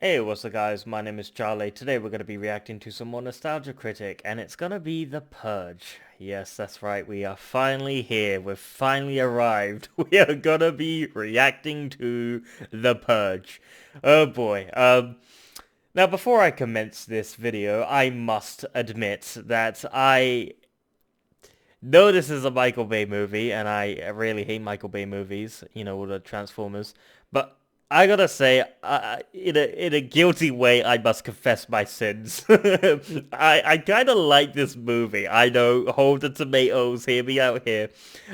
Hey, what's up guys, my name is Charlie. Today we're going to be reacting to some more Nostalgia Critic, and it's going to be The Purge. Yes, that's right, we are finally here, we've finally arrived. We are going to be reacting to The Purge. Oh boy, now before I commence this video, I must admit that I know this is a Michael Bay movie, and I really hate Michael Bay movies, you know, all the Transformers, but I gotta say, in a guilty way, I must confess my sins. I kind of like this movie. I know, hold the tomatoes, hear me out here.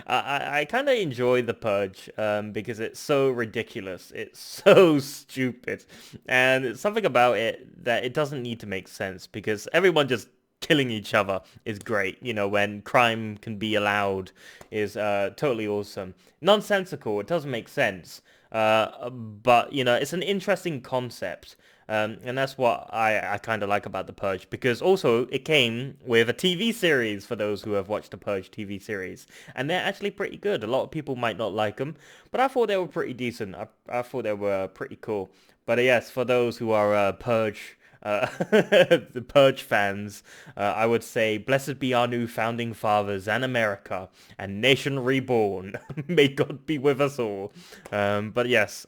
I kind of enjoy The Purge, because it's so ridiculous. It's so stupid. And it's something about it that it doesn't need to make sense, because everyone just killing each other is great. You know, when crime can be allowed is totally awesome. Nonsensical, it doesn't make sense. But, you know, it's an interesting concept. And that's what I kind of like about The Purge, because also it came with a TV series for those who have watched the Purge TV series. And they're actually pretty good. A lot of people might not like them, but I thought they were pretty decent. I thought they were pretty cool. But yes, for those who are Purge the Purge fans, I would say, blessed be our new founding fathers and America and nation reborn. May God be with us all. But yes,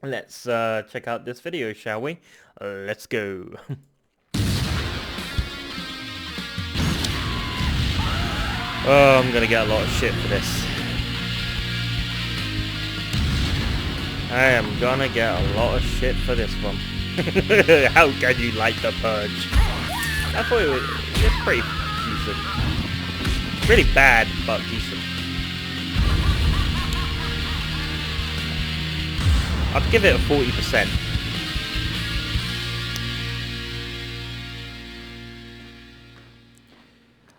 let's check out this video, shall we? Let's go. Oh, I'm gonna get a lot of shit for this. I am gonna get a lot of shit for this one. How can you like The Purge? I thought it was pretty decent. Really bad, but decent. I'd give it a 40%.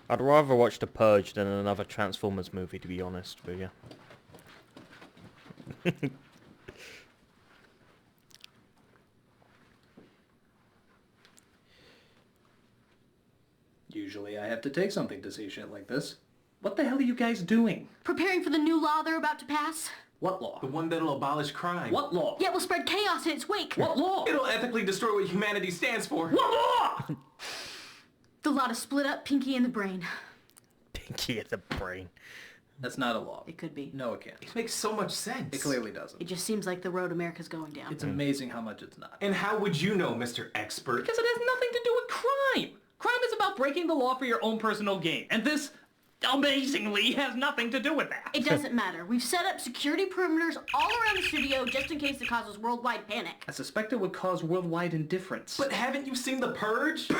I'd rather watch The Purge than another Transformers movie, to be honest with you. Usually I have to take something to see shit like this. What the hell are you guys doing? Preparing for the new law they're about to pass. What law? The one that'll abolish crime. What law? Yeah, will spread chaos in its wake. What law? It'll ethically destroy what humanity stands for. What law? The law to split up Pinky and the Brain. Pinky in the Brain. That's not a law. It could be. No, it can't. It makes so much sense. It clearly doesn't. It just seems like the road America's going down. It's amazing how much it's not. And how would you know, Mr. Expert? Because it has nothing to do with crime. Crime is about breaking the law for your own personal gain. And this, amazingly, has nothing to do with that. It doesn't matter. We've set up security perimeters all around the studio just in case it causes worldwide panic. I suspect it would cause worldwide indifference. But haven't you seen The Purge? Purge!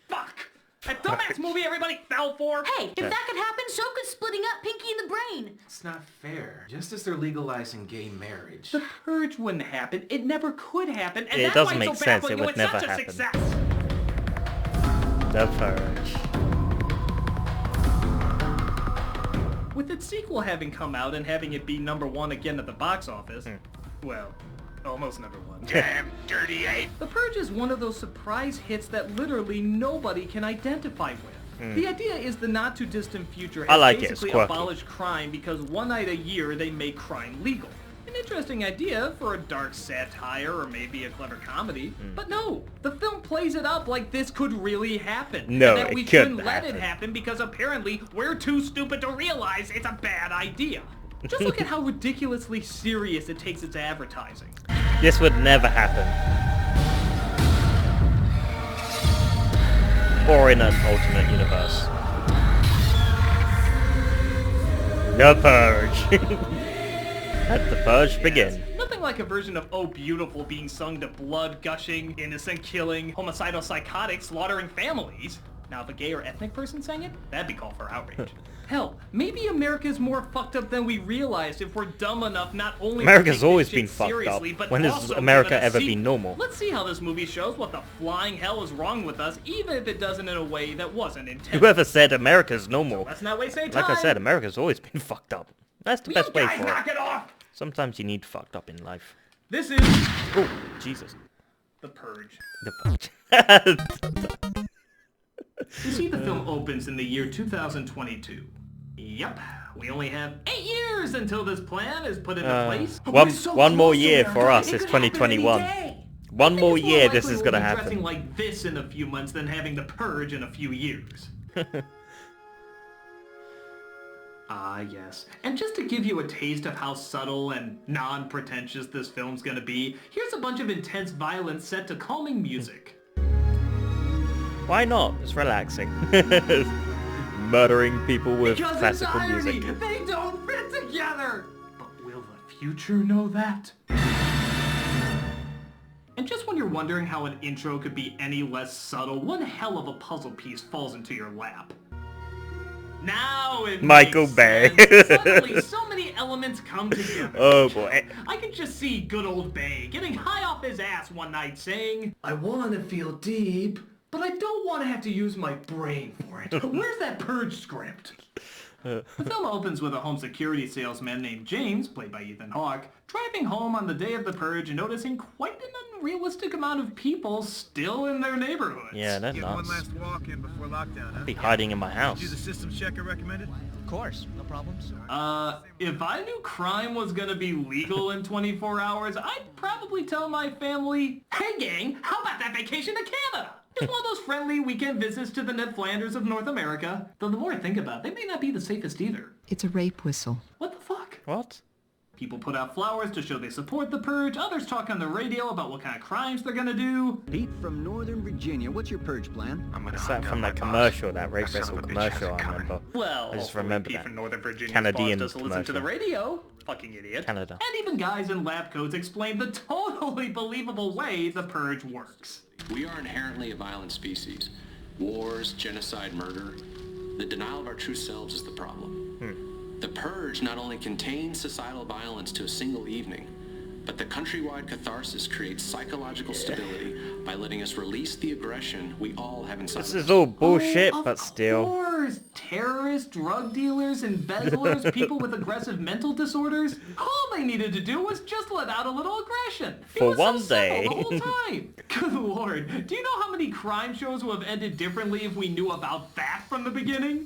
Fuck! That dumbass movie everybody fell for! Hey, if that could happen, so could splitting up Pinky and the Brain. It's not fair. Just as they're legalizing gay marriage. The Purge wouldn't happen. It never could happen. And It that's doesn't why make it's so sense. baffling It would it's never such a happen. success. The Purge. With its sequel having come out and having it be #1 again at the box office, well, almost #1. Damn dirty ape! The Purge is one of those surprise hits that literally nobody can identify with. The idea is the not too distant future I has like it, it's basically quirky. abolished crime because one night a year they make crime legal. An interesting idea for a dark satire or maybe a clever comedy, but no, the film plays it up like this could really happen. No, and that it we couldn't shouldn't let it happen. happen because apparently we're too stupid to realize it's a bad idea. Just look at how ridiculously serious it takes its advertising. This would never happen. Or in an alternate universe. The Purge. Let the Purge begin. Nothing like a version of Oh Beautiful being sung to blood gushing, innocent killing, homicidal psychotic slaughtering families. Now if a gay or ethnic person sang it, that'd be called for outrage. Hell, maybe America's more fucked up than we realized if we're dumb enough not only America's to take always this been shit fucked up. seriously, but When has also America give it a ever sequel. been normal? Let's see how this movie shows what the flying hell is wrong with us, even if it doesn't in a way that wasn't intended. Whoever said America's normal? Let's not waste any time. Like I said, America's always been fucked up. That's the Will you best way guys for knock it. it off? Sometimes you need fucked up in life. This is Oh, Jesus. The Purge. The Purge. You see, the film opens in the year 2022. Yep, we only have 8 years until this plan is put into place. One more year for us. It's 2021. One I think more it's year, likely this is we'll gonna be happen. dressing like this in a few months than having the Purge in a few years. Ah, yes. And just to give you a taste of how subtle and non-pretentious this film's gonna be, here's a bunch of intense violence set to calming music. Why not? It's relaxing. Murdering people with Because classical it's irony! music. They don't fit together! But will the future know that? And just when you're wondering how an intro could be any less subtle, one hell of a puzzle piece falls into your lap. Now it Michael makes Bay. sense. Suddenly, so many elements come together. Oh boy. I can just see good old Bay getting high off his ass one night saying, I want to feel deep, but I don't want to have to use my brain for it. Where's that Purge script? The film opens with a home security salesman named James, played by Ethan Hawke, driving home on the day of the Purge and noticing quite an unrealistic amount of people still in their neighborhoods. Yeah, that's Get one nuts. last walk in before lockdown, huh? Be hiding in my Do house. the system check I recommended? Of course, no problems. If I knew crime was gonna be legal in 24 hours, I'd probably tell my family, hey gang, how about that vacation to Canada? Just one of those friendly weekend visits to the Ned Flanders of North America. Though the more I think about it, they may not be the safest either. It's a rape whistle. What the fuck? What? People put out flowers to show they support the Purge, others talk on the radio about what kind of crimes they're gonna do. Pete from Northern Virginia, what's your purge plan? I'm gonna It's hunt that down from my that boss. commercial, that rape That son vessel of a bitch commercial, has it I coming. remember. Well, I just hopefully remember Pete that. from Northern Virginia's Canadian boss doesn't listen to the commercial. radio. Fucking idiot. Canada. And even guys in lab coats explain the totally believable way the Purge works. We are inherently a violent species. Wars, genocide, murder. The denial of our true selves is the problem. The Purge not only contains societal violence to a single evening, but the countrywide catharsis creates psychological stability by letting us release the aggression we all have inside This of us. is all bullshit, Of but still. course. Terrorists, drug dealers, embezzlers, people with aggressive mental disorders. All they needed to do was just let out a little aggression. It For was so one simple day. the whole time. Good lord. Do you know how many crime shows would have ended differently if we knew about that from the beginning?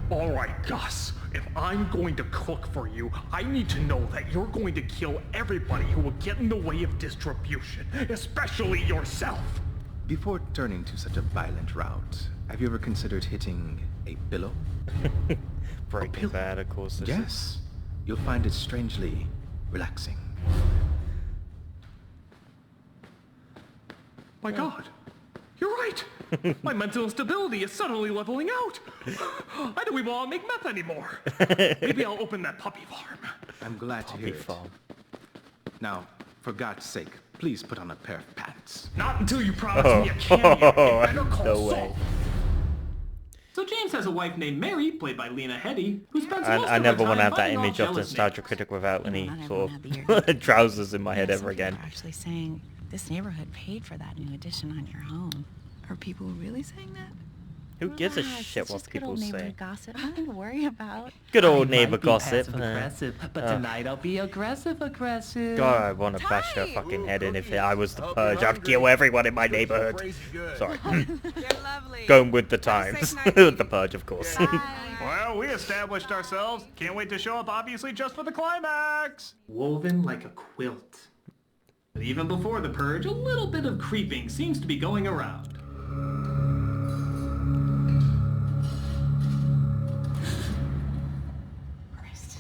All right, Gus. If I'm going to cook for you, I need to know that you're going to kill everybody who will get in the way of distribution, especially yourself. Before turning to such a violent route, have you ever considered hitting a pillow? Breaking Bad, of course. This is. Yes. You'll find it strangely relaxing. My God, you're right. My mental instability is suddenly leveling out. I don't even want to make meth anymore. Maybe I'll open that puppy farm. I'm glad to hear Puppy it. farm. Now, for God's sake, please put on a pair of pants. Not until you promise me a cameo in Better Call No way. Saul. So James has a wife named Mary, played by Lena Headey, who spends most I of never her want time to have that fighting off image of the jealous Nostalgia neighbors. Critic without any Not sort everyone had the ear. of trousers in my head Yeah, ever some people again. are actually saying this neighborhood paid for that new addition on your home. Are people really saying that? Who gives a Relax, shit it's what just good people old say? neighborhood gossip. Nothing to worry about. Good old I neighbor might be gossip. passive-aggressive, but tonight I'll be aggressive. God, I want to bash her fucking head in. If I was the Hope Purge, you're I'd kill hungry. everyone in my Cookies are neighborhood. crazy good. Sorry. You're lovely. Going with the Have a times. safe night. The Purge, of course. Well, we established ourselves. Can't wait to show up, obviously, just for the climax. Woven like a quilt. But even before the Purge, a little bit of creeping seems to be going around. Christ.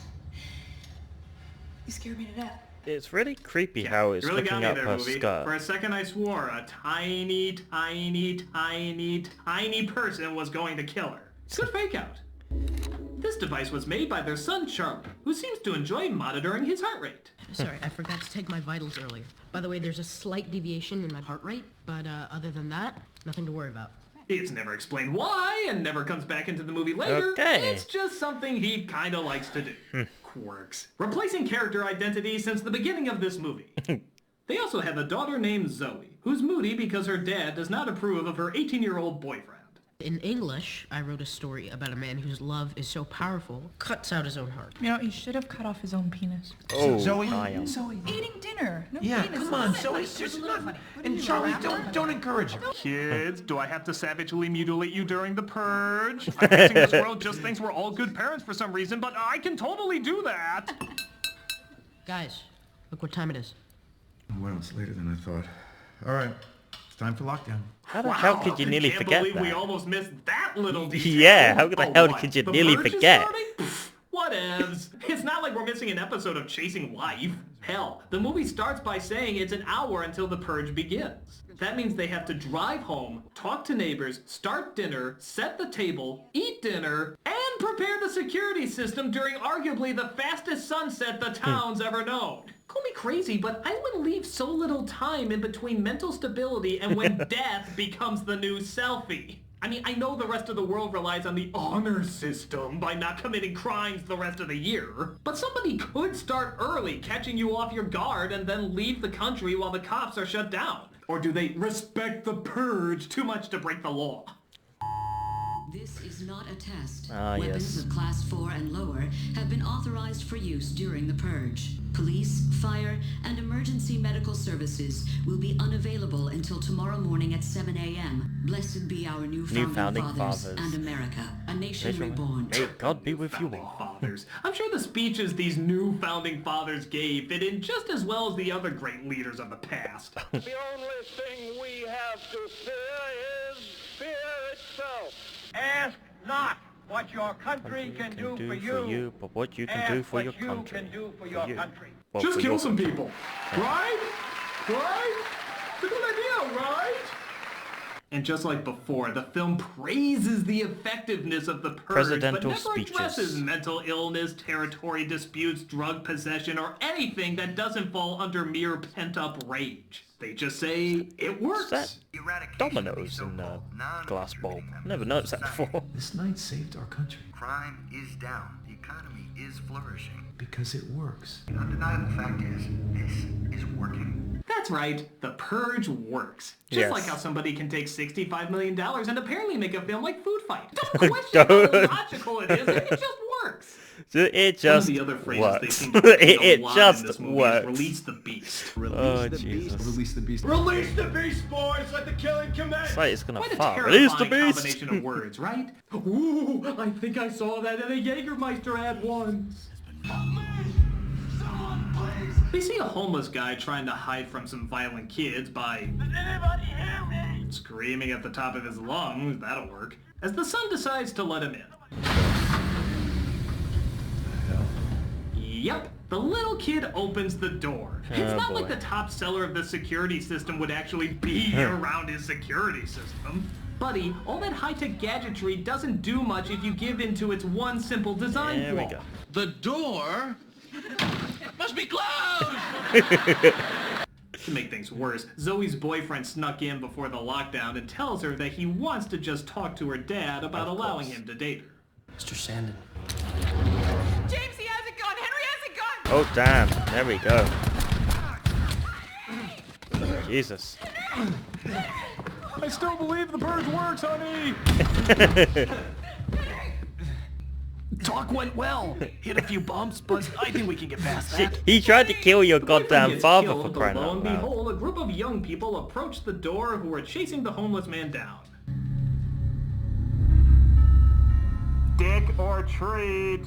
You scared me to death. It's really creepy how it's You really got looking me up there, her movie. skirt. For a second I swore a tiny, tiny, tiny, tiny person was going to kill her. Good fake out. This device was made by their son Charlie, who seems to enjoy monitoring his heart rate. Sorry, I forgot to take my vitals earlier. By the way, there's a slight deviation in my heart rate, but other than that, nothing to worry about. It's never explained why, and never comes back into the movie later. Okay. It's just something he kinda likes to do. Quirks. Replacing character identity since the beginning of this movie. They also have a daughter named Zoe, who's moody because her dad does not approve of her 18-year-old boyfriend. In English, I wrote a story about a man whose love is so powerful, cuts out his own heart. You know, he should have cut off his own penis. Oh, Zoe, I am. Zoe. Eating dinner. No Yeah, penis. come on, Love it. Zoe. It's There's a little nothing. funny. And Charlie, don't encourage him. Kids, do I have to savagely mutilate you during the Purge? I'm guessing this world just thinks we're all good parents for some reason, but I can totally do that. Guys, look what time it is. Well, it's later than I thought. Alright, it's time for lockdown. How the hell could you nearly Can't forget believe we that? almost missed that little detail. Yeah, how the hell what? could you The nearly Purge is forget? starting? Pfft, whatevs. It's not like we're missing an episode of Chasing Life. Hell, the movie starts by saying it's an hour until the Purge begins. That means they have to drive home, talk to neighbors, start dinner, set the table, eat dinner, and prepare the security system during arguably the fastest sunset the town's ever known. Call me crazy, but I would leave so little time in between mental stability and when death becomes the new selfie. I mean, I know the rest of the world relies on the honor system by not committing crimes the rest of the year, but somebody could start early, catching you off your guard, and then leave the country while the cops are shut down. Or do they respect the Purge too much to break the law? This is not a test. Ah, Weapons yes. of Class 4 and lower have been authorized for use during the Purge. Police, fire, and emergency medical services will be unavailable until tomorrow morning at 7 a.m. Blessed be our new founding fathers and America, a nation reborn. May God be with you all. Fathers. I'm sure the speeches these new founding fathers gave fit in just as well as the other great leaders of the past. The only thing we have to fear is fear itself. Ask not what your country can do for you, but what you can do for your country. can do for your country. Well, Just for kill your some country. people. Right? Right? It's a good idea, right? And just like before, the film praises the effectiveness of the Purge, Presidential but never speeches. addresses mental illness, territory disputes, drug possession, or anything that doesn't fall under mere pent-up rage. They just say, it works. That dominoes in a glass bowl. Never noticed that before. This night saved our country. Crime is down. The economy is flourishing. Because it works. The undeniable fact is, this is working. That's right, the Purge works. Just Yes. like how somebody can take $65 million and apparently make a film like Food Fight. Don't question how illogical it is, it just works. It just One of the other phrases works. they seem to repeat a It lot just in this movie works. is release the beast. Oh, Jesus. Release the beast. Release the beast, boys! Let the killing commence! It's like it's gonna Quite a fart. Release the terrifying beast! combination of words, right? Ooh, I think I saw that in a Jägermeister ad once. They see a homeless guy trying to hide from some violent kids by Anybody hear me? screaming at the top of his lungs. That'll work. As the son decides to let him in. Yep, the little kid opens the door. It's not like the top seller of the security system would actually be around his security system. Buddy, all that high-tech gadgetry doesn't do much if you give in to its one simple design There we flaw. go. The door must be closed! To make things worse, Zoe's boyfriend snuck in before the lockdown and tells her that he wants to just talk to her dad about allowing him to date her. Mr. Sandin. James, he hasn't gone. Henry hasn't gone. Oh, damn. There we go. Jesus. I still believe the Purge works, honey! Talk went well. Hit a few bumps, but I think we can get past that. He tried to kill your The boyfriend goddamn gets father killed, for but crying lo out and loud. behold, a group of young people approach the door who are chasing the homeless man down. Dick or treat?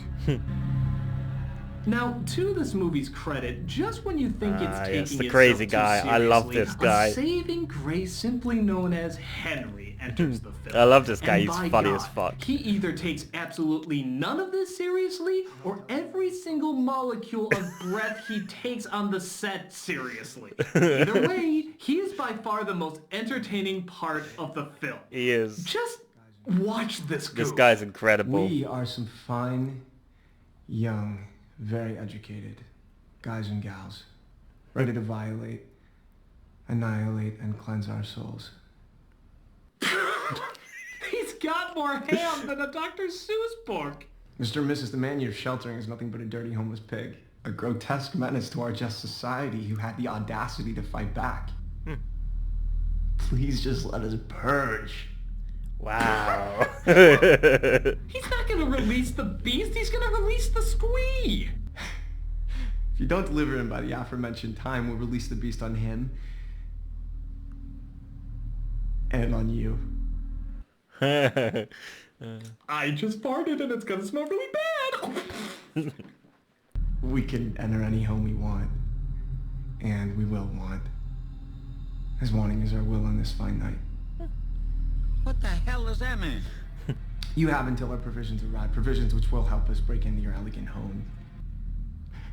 Now, to this movie's credit, just when you think it's taking yes, the itself crazy too guy. I love seriously, this guy. A saving grace simply known as Henry enters the film. I love this guy. And He's by funny God, as fuck. He either takes absolutely none of this seriously, or every single molecule of breath he takes on the set seriously. Either way, he is by far the most entertaining part of the film. He is. Just watch this This goof. guy's incredible. We are some fine, young, very educated guys and gals, ready to violate, annihilate, and cleanse our souls. He's got more ham than a Dr. Seuss book. Mr. and Mrs. The man you're sheltering is nothing but a dirty homeless pig. A grotesque menace to our just society who had the audacity to fight back. Please just let us purge. Wow. He's not gonna release the beast, he's gonna release the squee. If you don't deliver him by the aforementioned time, we'll release the beast on him. And on you. I just farted and it's gonna smell really bad. We can enter any home we want. And we will want. as wanting as our will on this fine night. What the hell does that mean? You have until our provisions arrive, provisions which will help us break into your elegant home.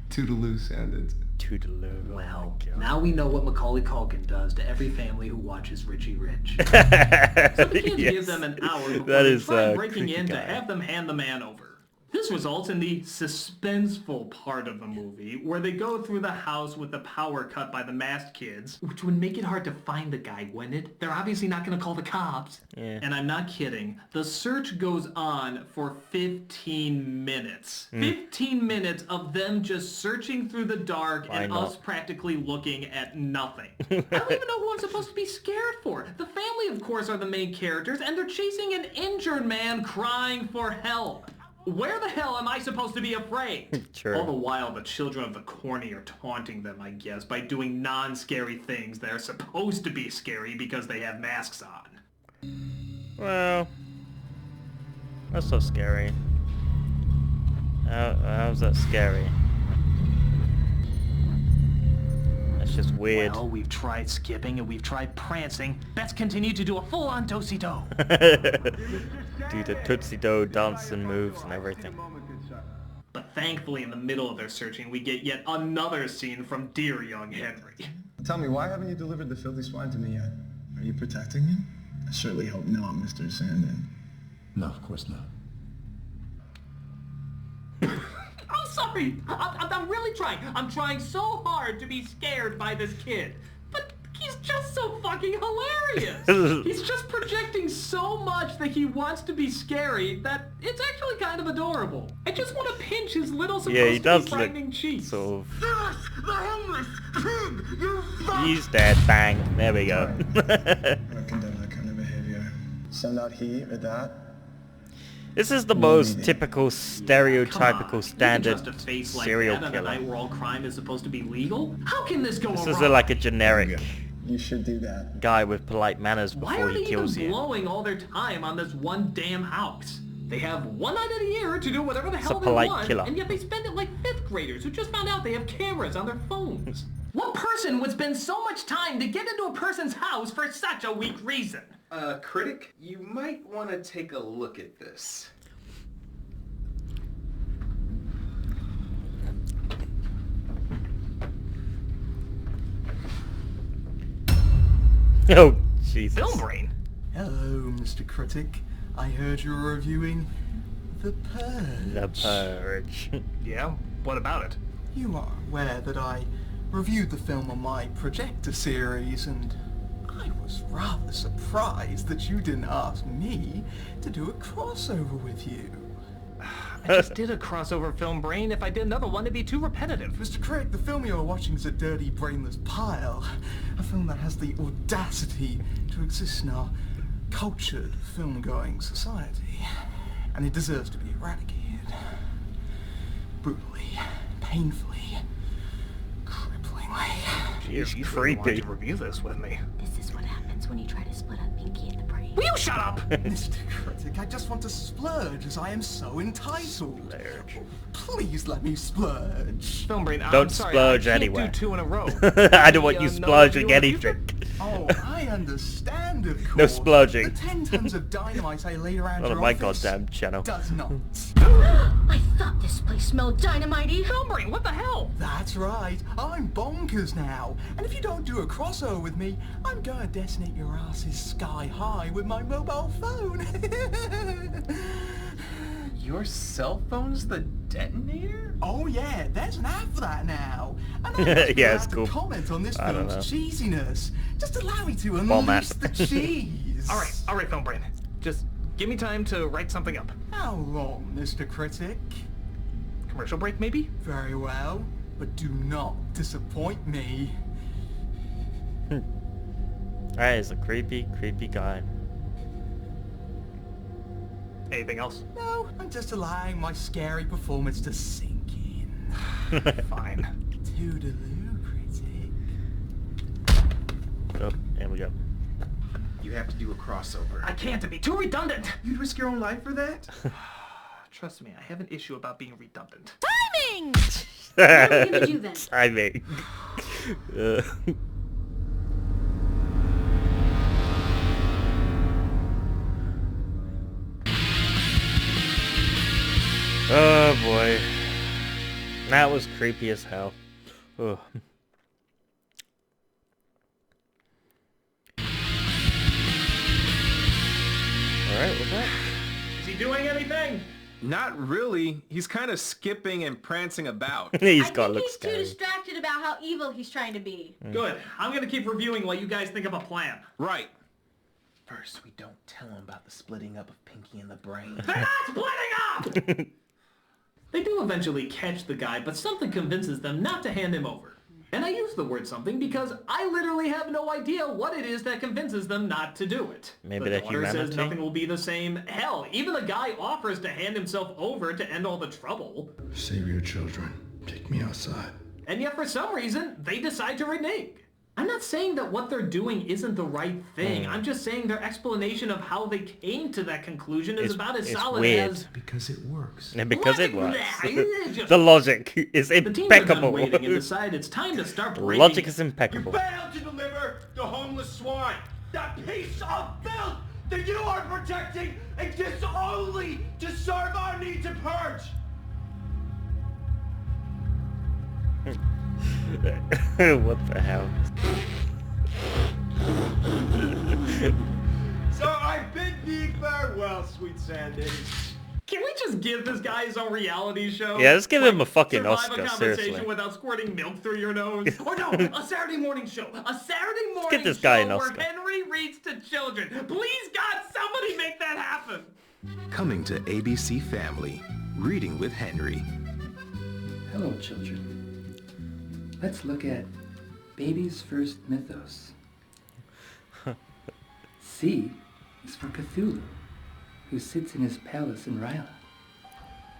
Toodaloo, Sandins. Toodaloo. Well, now we know what Macaulay Culkin does to every family who watches Richie Rich. So we can't give them an hour before they try breaking in to have them hand the man over. This results in the suspenseful part of the movie, where they go through the house with the power cut by the masked kids, which would make it hard to find the guy, wouldn't it? They're obviously not going to call the cops. Yeah. And I'm not kidding. The search goes on for 15 minutes. 15 minutes of them just searching through the dark and us practically looking at nothing. I don't even know who I'm supposed to be scared for. The family, of course, are the main characters, and they're chasing an injured man crying for help. Where the hell am I supposed to be afraid? Sure. All the while, the children of the corny are taunting them, I guess, by doing non-scary things that are supposed to be scary because they have masks on. Well, that's so scary. How's that scary? That's just weird. Well, we've tried skipping and we've tried prancing. Let's continue to do a full-on do-si-do. Do the Tootsie Do dance and moves and everything. But thankfully, in the middle of their searching, we get yet another scene from dear young Henry. Tell me, why haven't you delivered the filthy swine to me yet? Are you protecting him? I surely hope not, Mr. Sandin. No, of course not. I'm sorry. I'm really trying. I'm trying so hard to be scared by this kid. But he's just so fucking hilarious. He's just projecting so much that he wants to be scary that it's actually kind of adorable. I just want to pinch his little supposed to be frightening cheeks. Sort of. The homeless pig! You fuck! He's dead. Bang. There we go. I condemn that kind of behavior. Send out he or that. This is the most typical, stereotypical, standard You can trust a face like serial that on a killer. night where all crime is supposed to be legal? How can this go This wrong? is like a generic You should do that. guy with polite manners Why before are they he kills even you. blowing all their time on this one damn house? They have one night of the year to do whatever the It's hell a they polite want, killer. and yet they spend it like 5th graders who just found out they have cameras on their phones. What person would spend so much time to get into a person's house for such a weak reason? Critic, you might want to take a look at this. Oh, Jesus. Film brain. Hello, Mr. Critic. I heard you were reviewing The Purge. The Purge. Yeah? What about it? You are aware that I reviewed the film on my projector series, and I was rather surprised that you didn't ask me to do a crossover with you. I just did a crossover film brain. If I did another one, it'd be too repetitive. Mr. Critic, the film you are watching is a dirty, brainless pile. A film that has the audacity to exist in our cultured, film-going society. And it deserves to be eradicated. Brutally, painfully, cripplingly. It's You creepy. wanted to review this with me. This is what happens when you try to split up Pinky and the Brain. Will you shut up? Mr. Critic, I just want to splurge as I am so entitled. Please let me splurge. Film brain, Don't I'm sorry, splurge I can't anywhere. do 2 in a row. I don't want you No, splurging you wanna anything. Oh, I understand, of course. No splurging. The 10 tons of dynamite I laid around Not your on my office goddamn channel. does not. I thought this place smelled dynamite-y. Film brain, what the hell? That's right, I'm bonkers now. And if you don't do a crossover with me, I'm gonna detonate your asses sky high with my mobile phone. Your cell phone's the detonator? Oh yeah, there's an app for that now. And I'm just Yeah, allowed it's to cool. comment on this I don't film's know. cheesiness. Just allow me to Bomb unleash app. the cheese. All right, film brain. Just give me time to write something up. How long, Mr. Critic? Commercial break, maybe? Very well, but do not disappoint me. That is a creepy, creepy guy. Anything else? No, I'm just allowing my scary performance to sink in. Fine. Toodaloo, Critic. Oh, here we go. You have to do a crossover. I can't, it'd be too redundant. You'd risk your own life for that? Trust me, I have an issue about being redundant. Timing! What are we gonna do then? Timing. Oh boy. That was creepy as hell. Ugh. Alright, we're back. Is he doing anything? Not really. He's kind of skipping and prancing about. He's I got to think look he's too scary. distracted about how evil he's trying to be. Good. I'm gonna keep reviewing while you guys think of a plan. Right. First, we don't tell him about the splitting up of Pinky and the Brain. They're not splitting up! They do eventually catch the guy, but something convinces them not to hand him over. And I use the word something because I literally have no idea what it is that convinces them not to do it. Maybe the the daughter says humanity? nothing will be the same. Hell, even the guy offers to hand himself over to end all the trouble. Save your children. Take me outside. And yet for some reason, they decide to renege. I'm not saying that what they're doing isn't the right thing. I'm just saying their explanation of how they came to that conclusion is about as solid weird. as... Because it works. And because it works. Just- The logic is The teams are done impeccable. waiting and decide it's time to start breaking. Logic is impeccable. Failed to deliver the homeless swine. That piece of filth that you are protecting exists only to serve our need to purge. What the hell? So I bid thee farewell, sweet Sandy. Can we just give this guy his own reality show? Yeah, let's give him a fucking survive Oscar, a conversation seriously. without squirting milk through your nose. Or no, a Saturday morning show. A Saturday morning get this guy an show where Oscar. Henry reads to children. Please, God, somebody make that happen. Coming to ABC Family, Reading with Henry. Hello, children. Let's look at baby's first mythos. C is for Cthulhu, who sits in his palace in Ryla,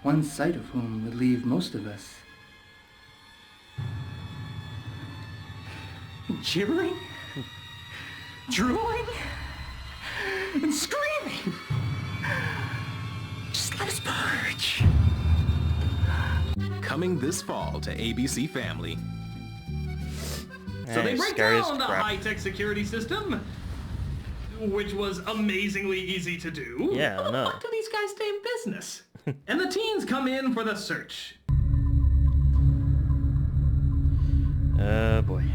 one sight of whom would leave most of us gibbering, drooling, and screaming. Just let us purge. Coming this fall to ABC Family. So they break scary as down the crap. high-tech security system, which was amazingly easy to do. Yeah, How I the know. fuck do these guys stay in business? And the teens come in for the search. Oh boy.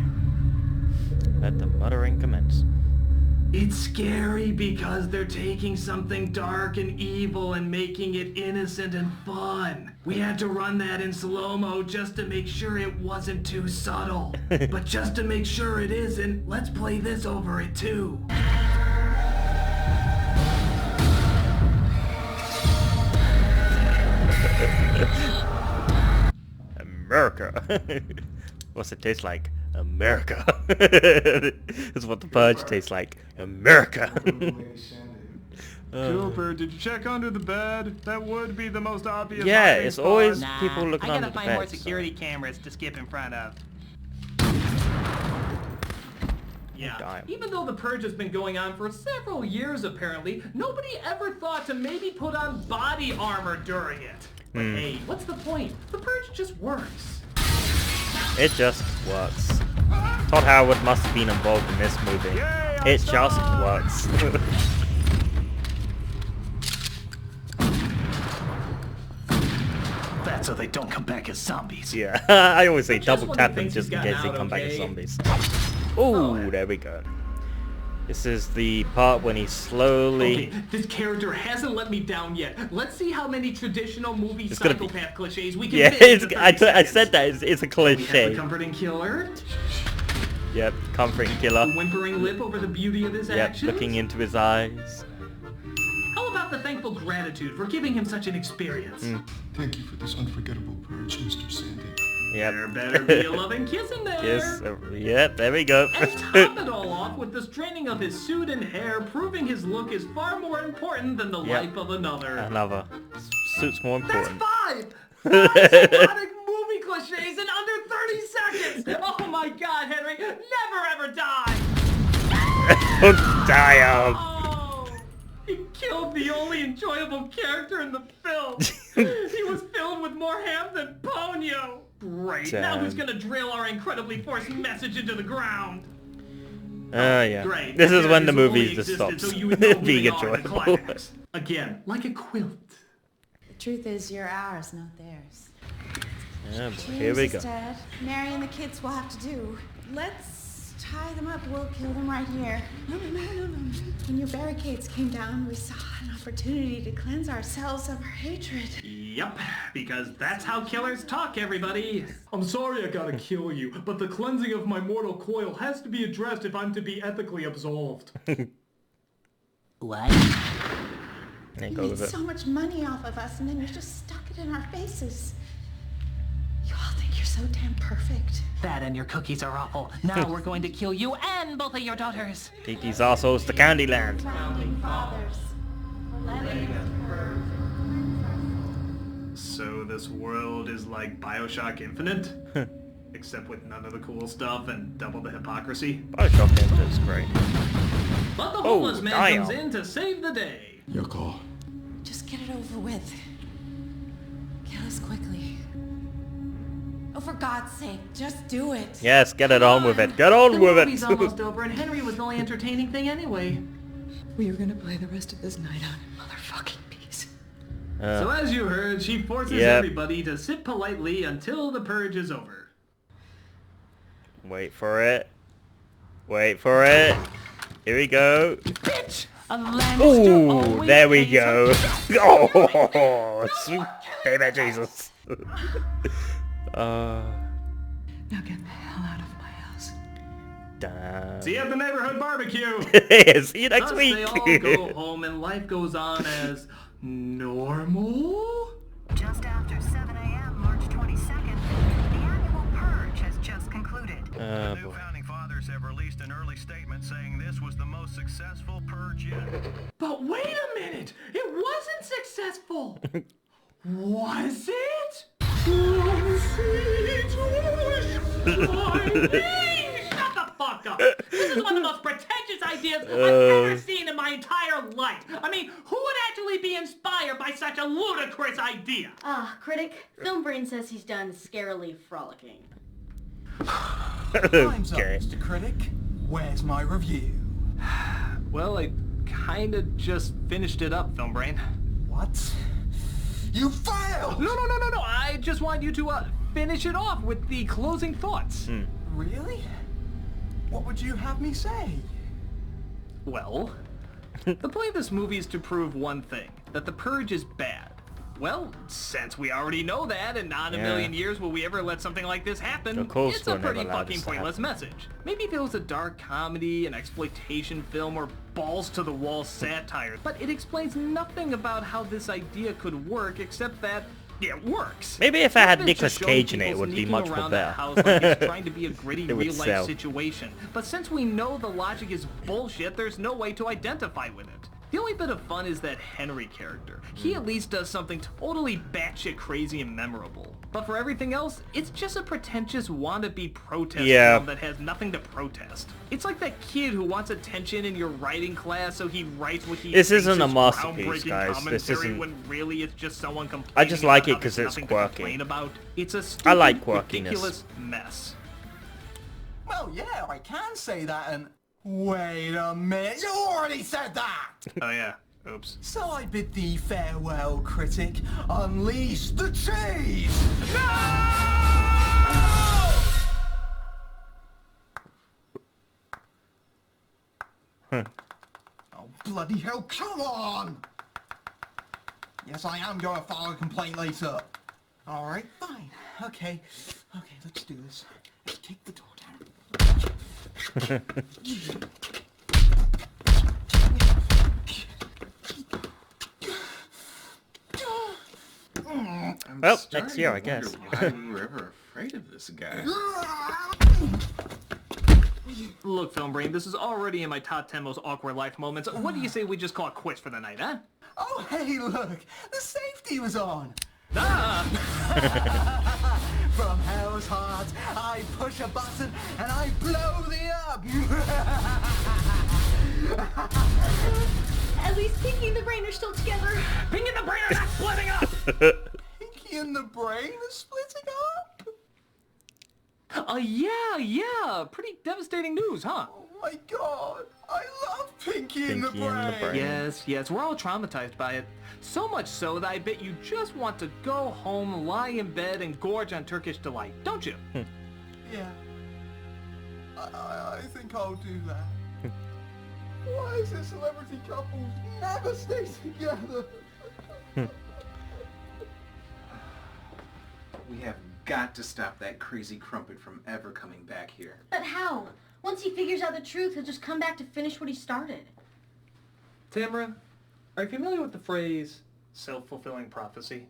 Let the muttering commence. It's scary because they're taking something dark and evil and making it innocent and fun. We had to run that in slow-mo just to make sure it wasn't too subtle. But just to make sure it isn't, let's play this over it too. America. What's it taste like? America. That's what the purge tastes like. America. Cooper, did you check under the bed? That would be the most obvious. Yeah, hiding it's spot. always people looking I under gotta the find bed. more security cameras to skip in front of. Yeah, Damn. even though the purge has been going on for several years apparently, nobody ever thought to maybe put on body armor during it. But hey, what's the point? The purge just works. It just works. Todd Howard must have been involved in this movie. It just works. That's so they don't come back as zombies. Yeah, I always say But just double when tap he them thinks just he's in case gotten they out come back as okay. zombies. Oh, there we go. This is the part when he slowly... Okay, this character hasn't let me down yet. Let's see how many traditional movie It's gonna be- psychopath cliches we can Yeah, fit into 30 I said that. It's a We have the cliche. comforting killer, Yep, comforting killer. the whimpering lip over the beauty of his Yep, actions. looking into his eyes. How about the thankful gratitude for giving him such an experience? Thank you for this unforgettable purge, Mr. Sandy. Yep. There better be a loving kiss in there. Kiss. Yep, there we go. And top it all off with the straigning of his suit and hair, proving his look is far more important than the Yep. life of another. Another. Suit's more That's important. 5 psychotic movie cliches in under 30 seconds! Oh my god, Henry, never ever die! Don't die of. Oh, he killed the only enjoyable character in the film. He was filled with more ham than Ponyo. Great, now who's Damn. gonna drill our incredibly forced message into the ground? Yeah. Great. This is The when the characters movie only just existed stops so you would know who being they are in the enjoyable. climax. Again, like a quilt. Truth is, you're ours, not theirs. Yeah, but here we go. Dad. Mary and the kids will have to do. Let's tie them up. We'll kill them right here. No. When your barricades came down, we saw an opportunity to cleanse ourselves of our hatred. Yep, because that's how killers talk, everybody. I'm sorry I gotta kill you, but the cleansing of my mortal coil has to be addressed if I'm to be ethically absolved. What? You made so much money off of us, and then you just stuck it in our faces. You all think you're so damn perfect. That and your cookies are awful. Now we're going to kill you and both of your daughters. Take these assholes to Candyland. Founding fathers. So this world is like Bioshock Infinite? Except with none of the cool stuff and double the hypocrisy? Bioshock Infinite is great. But the homeless man comes in to save the day. Your call. Just get it over with. Kill us quickly. Oh, for God's sake, just do it. Yes, get it on with it. Get on with it. The movie's almost over and Henry was the only entertaining thing anyway. We were gonna play the rest of this night out in motherfucking peace. So as you heard, she forces everybody to sit politely until the purge is over. Wait for it. Wait for it. Here we go. Bitch! Ooh, there we go. Oh, sweet baby Jesus. Now get the hell out of my house. Damn. See you at the neighborhood barbecue. See you next week. They all go home and life goes on as normal. Just after 7 a.m. March 22nd, the annual Purge has just concluded. The new founding fathers have released an early statement saying this was the most successful purge yet. But wait a minute! It wasn't successful! Was it? Shut the fuck up! This is one of the most pretentious ideas I've ever seen in my entire life. I mean, who would actually be inspired by such a ludicrous idea? Critic, Film Brain says he's done scarily frolicking. Time's up, Mr. Critic. Where's my review? Well, I kinda just finished it up, Film Brain. What? You failed! No. I just want you to finish it off with the closing thoughts. Really? What would you have me say? Well, the point of this movie is to prove one thing, that the Purge is bad. Well, since we already know that, and not in a million years will we ever let something like this happen, it's a pretty fucking pointless message. Maybe if it was a dark comedy, an exploitation film, or balls-to-the-wall satire, but it explains nothing about how this idea could work except that it works. Maybe if I had Nicolas Cage in it would be much more better. House like it's trying to be a gritty real-life sell. situation. But since we know the logic is bullshit, there's no way to identify with it. The only bit of fun is that Henry character. He at least does something totally batshit crazy and memorable. But for everything else, it's just a pretentious wannabe protest film that has nothing to protest. It's like that kid who wants attention in your writing class, so he writes what he This thinks isn't a is masterpiece, groundbreaking guys. This commentary isn't. when really it's just someone complaining. I just like it about how because there's it's nothing to quirky. complain about. It's a I stupid, like quirkiness. ridiculous mess. Well, yeah, I can say that and... Wait a minute, you already said that! Oh yeah, oops. So I bid thee farewell, Critic. Unleash the cheese! Oh, bloody hell, come on! Yes, I am going to file a complaint later. Alright, fine. Okay, let's do this. Let's kick the door down. Well, next year, I guess. Why we were ever afraid of this guy. Look, Film Brain, this is already in my top 10 most awkward life moments. What do you say we just call it quits for the night, huh? Oh, hey, look! The safety was on! From hell's heart, I push a button and I blow thee up! At least Pinky and the Brain are still together. Pinky and the Brain are not splitting up! Pinky and the Brain are splitting up? Yeah. Pretty devastating news, huh? Oh my god, I love Pinky Pinky in the brain. Yes, we're all traumatized by it. So much so that I bet you just want to go home, lie in bed, and gorge on Turkish delight, don't you? Yeah. I think I'll do that. Why is it celebrity couples never stay together? We have got to stop that crazy crumpet from ever coming back here. But how? Once he figures out the truth, he'll just come back to finish what he started. Tamara, are you familiar with the phrase self-fulfilling prophecy?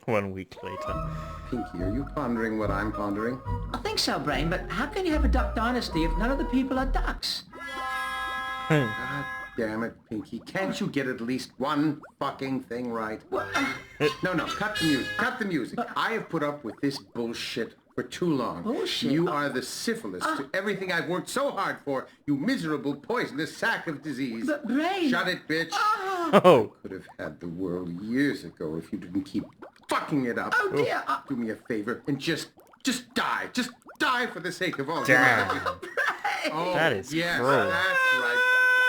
1 week later. Pinky, are you pondering what I'm pondering? I think so, Brain, but how can you have a duck dynasty if none of the people are ducks? God damn it, Pinky. Can't you get at least one fucking thing right? No, cut the music. Cut the music. I have put up with this bullshit for too long. Bullshit? You are the syphilis to everything I've worked so hard for, you miserable, poisonous sack of disease. But, Brain... Shut it, bitch. Oh. I could have had the world years ago if you didn't keep fucking it up. Oh, dear. Do me a favor and just die. Just die for the sake of all Damn. humanity. Oh, That is yes, cruel. that's right.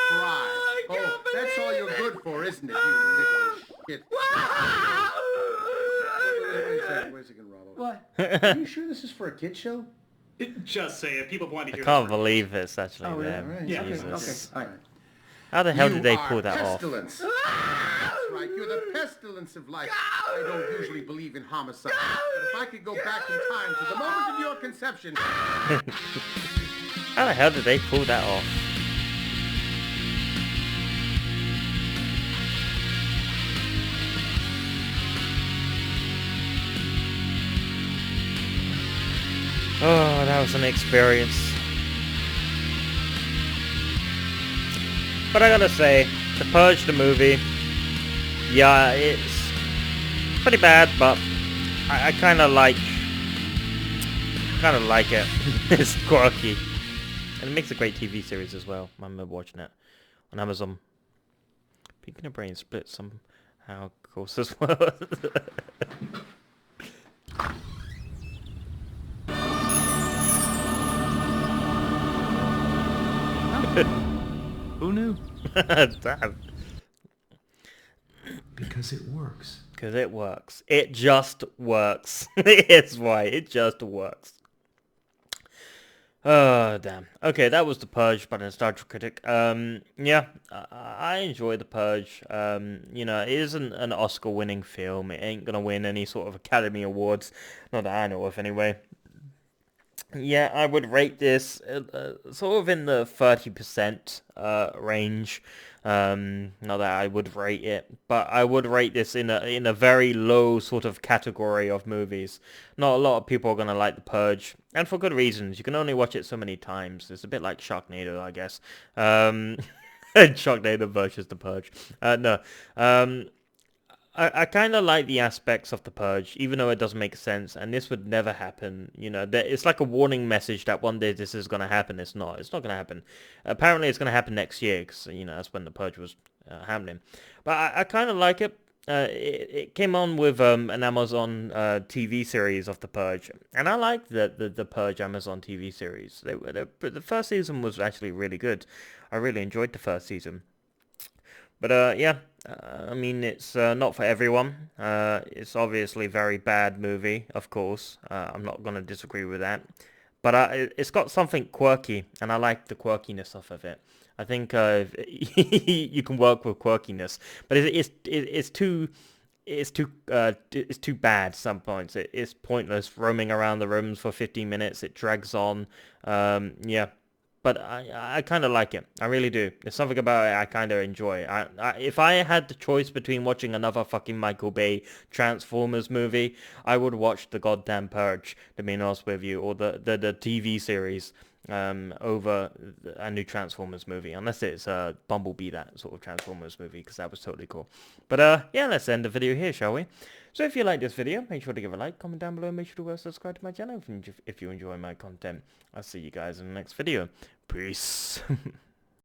Cry. Oh, that's all you're good for, isn't it, you little shit? Wait a second, Rollo. What? Are you sure this is for a kid show? Just say it. People want to I hear can't believe it's actually Oh, yeah, them. right. Yeah, Jesus. Okay, all right. How the hell You did they are pull that off? pestilence. That's right, you're the pestilence of life. I don't usually believe in homicide, but if I could go back in time to the moment of your conception... How the hell did they pull that off? Oh, that was an experience. But I gotta say, The Purge, the movie, yeah, it's pretty bad, but I kind of like it. It's quirky, and it makes a great TV series as well. I remember watching it on Amazon. Pinky and the Brain split somehow, of course, as well. Who knew? Damn. Because it works. Because it works. It just works. It's why. It just works. Oh, damn. Okay, that was The Purge by the Nostalgia Critic. Yeah, I enjoy The Purge. You know, it isn't an Oscar-winning film. It ain't gonna win any sort of Academy Awards. Not that I know of, anyway. Yeah, I would rate this sort of in the 30% range. Not that I would rate it, but I would rate this in a very low sort of category of movies. Not a lot of people are going to like The Purge, and for good reasons. You can only watch it so many times. It's a bit like Sharknado, I guess. Sharknado versus The Purge. No. I kind of like the aspects of The Purge, even though it doesn't make sense, and this would never happen. You know, it's like a warning message that one day this is going to happen. It's not. It's not going to happen. Apparently, it's going to happen next year, because, you know, that's when The Purge was happening. But I kind of like it. It came on with an Amazon TV series of The Purge, and I liked the Purge Amazon TV series. The first season was actually really good. I really enjoyed the first season. But yeah, I mean, it's not for everyone. It's obviously a very bad movie, of course. I'm not going to disagree with that. But it's got something quirky, and I like the quirkiness of it. I think you can work with quirkiness, but it's too bad at some points. It's pointless roaming around the rooms for 15 minutes. It drags on. Yeah. But I kind of like it. I really do. There's something about it I kind of enjoy. If I had the choice between watching another fucking Michael Bay Transformers movie, I would watch the goddamn Purge, to be honest with you, or the TV series over a new Transformers movie. Unless it's Bumblebee, that sort of Transformers movie, because that was totally cool. But yeah, let's end the video here, shall we? So if you like this video, make sure to give a like, comment down below, and make sure to subscribe to my channel if you enjoy my content. I'll see you guys in the next video. Peace.